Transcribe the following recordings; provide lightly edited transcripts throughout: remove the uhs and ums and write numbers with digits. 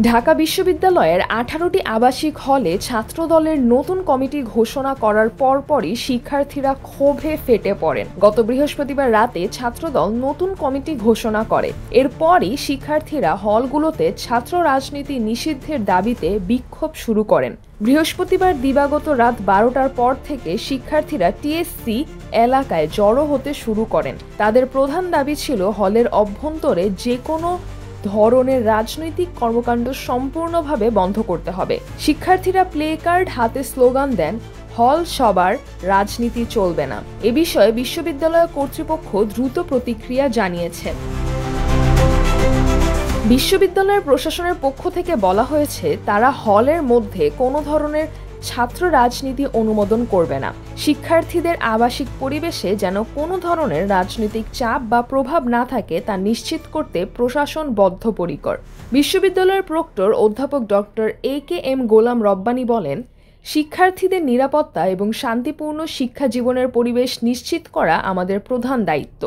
ঢাকা বিশ্ববিদ্যালয়ের 18টি আবাসিক হলে ছাত্রদলের নতুন কমিটি ঘোষণা করার পরপরই শিক্ষার্থীরা ক্ষোভে ফেটে পড়েন। গত বৃহস্পতিবার রাতে ছাত্রদল নতুন কমিটি ঘোষণা করে। এরপরই শিক্ষার্থীরা হলগুলোতে ছাত্র রাজনীতি নিষিদ্ধের দাবিতে বিক্ষোভ শুরু করেন। বৃহস্পতিবার দিবাগত রাত 12টার পর থেকে শিক্ষার্থীরা টিএসসি এলাকায় জড়ো হতে শুরু করেন। তাদের প্রধান দাবি ছিল হলের অভ্যন্তরে যে কোনো ধরনের রাজনৈতিক কর্মকাণ্ড সম্পূর্ণভাবে বন্ধ করতে হবে। শিক্ষার্থীরা প্লে কার্ড হাতে স্লোগান দেন, হল সবার, রাজনীতি চলবে না। এ বিষয়ে বিশ্ববিদ্যালয় কর্তৃপক্ষ দ্রুত প্রতিক্রিয়া জানিয়েছে। বিশ্ববিদ্যালয়ের প্রশাসনের পক্ষ থেকে বলা হয়েছে তারা হলের মধ্যে কোনো ধরনের ছাত্র রাজনীতি অনুমোদন করবে না। শিক্ষার্থীদের আবাসিক পরিবেশে যেন কোনো ধরনের রাজনৈতিক চাপ বা প্রভাব না থাকে তা নিশ্চিত করতে প্রশাসন বদ্ধপরিকর। বিশ্ববিদ্যালয়ের প্রক্টর অধ্যাপক ডক্টর AKM গোলাম রব্বানী বলেন, শিক্ষার্থীদের নিরাপত্তা এবং শান্তিপূর্ণ শিক্ষা জীবনের পরিবেশ নিশ্চিত করা আমাদের প্রধান দায়িত্ব।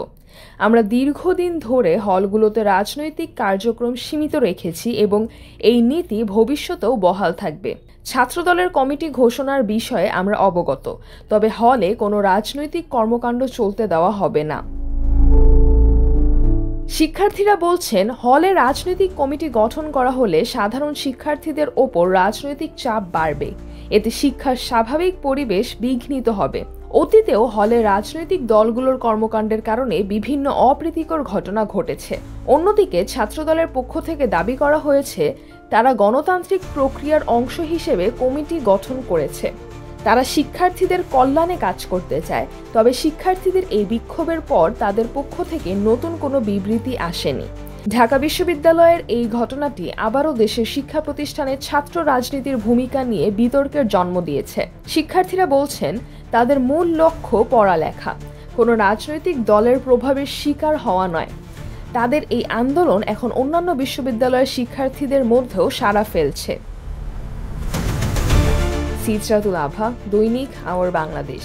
আমরা দীর্ঘদিন ধরে হলগুলোতে রাজনৈতিক কার্যক্রম সীমিত রেখেছি এবং এই নীতি ভবিষ্যতেও বহাল থাকবে। ছাত্রদলের কমিটি ঘোষণার বিষয়ে আমরা অবগত, তবে হলে কোনো রাজনৈতিক কর্মকাণ্ড চলতে দেওয়া হবে না। শিক্ষার্থীরা বলছেন, হলে রাজনৈতিক কমিটি গঠন করা হলে সাধারণ শিক্ষার্থীদের ওপর রাজনৈতিক চাপ বাড়বে। এতে শিক্ষার স্বাভাবিক পরিবেশ বিঘ্নিত হবে। অতীতেও হলে রাজনৈতিক দলগুলোর কর্মকাণ্ডের কারণে বিভিন্ন অপ্রীতিকর ঘটনা ঘটেছে। অন্যদিকে ছাত্রদলের পক্ষ থেকে দাবি করা হয়েছে তারা গণতান্ত্রিক প্রক্রিয়ার অংশ হিসেবে কমিটি গঠন করেছে। তারা শিক্ষার্থীদের কল্যাণে কাজ করতে চায়, তবে শিক্ষার্থীদের এই বিক্ষোভের পর তাদের পক্ষ থেকে নতুন কোনো বিবৃতি আসেনি। ঢাকা বিশ্ববিদ্যালয়ের এই ঘটনাটি আবারও দেশের শিক্ষা প্রতিষ্ঠানে ছাত্র রাজনীতির ভূমিকা নিয়ে বিতর্কের জন্ম দিয়েছে। শিক্ষার্থীরা বলছেন তাদের মূল লক্ষ্য পড়ালেখা, কোনো রাজনৈতিক দলের প্রভাবের শিকার হওয়া নয়। তাদের এই আন্দোলন এখন অন্যান্য বিশ্ববিদ্যালয়ের শিক্ষার্থীদের মধ্যেও সাড়া ফেলছে। সিজরাতুল আভা, দৈনিক আওয়ার বাংলাদেশ।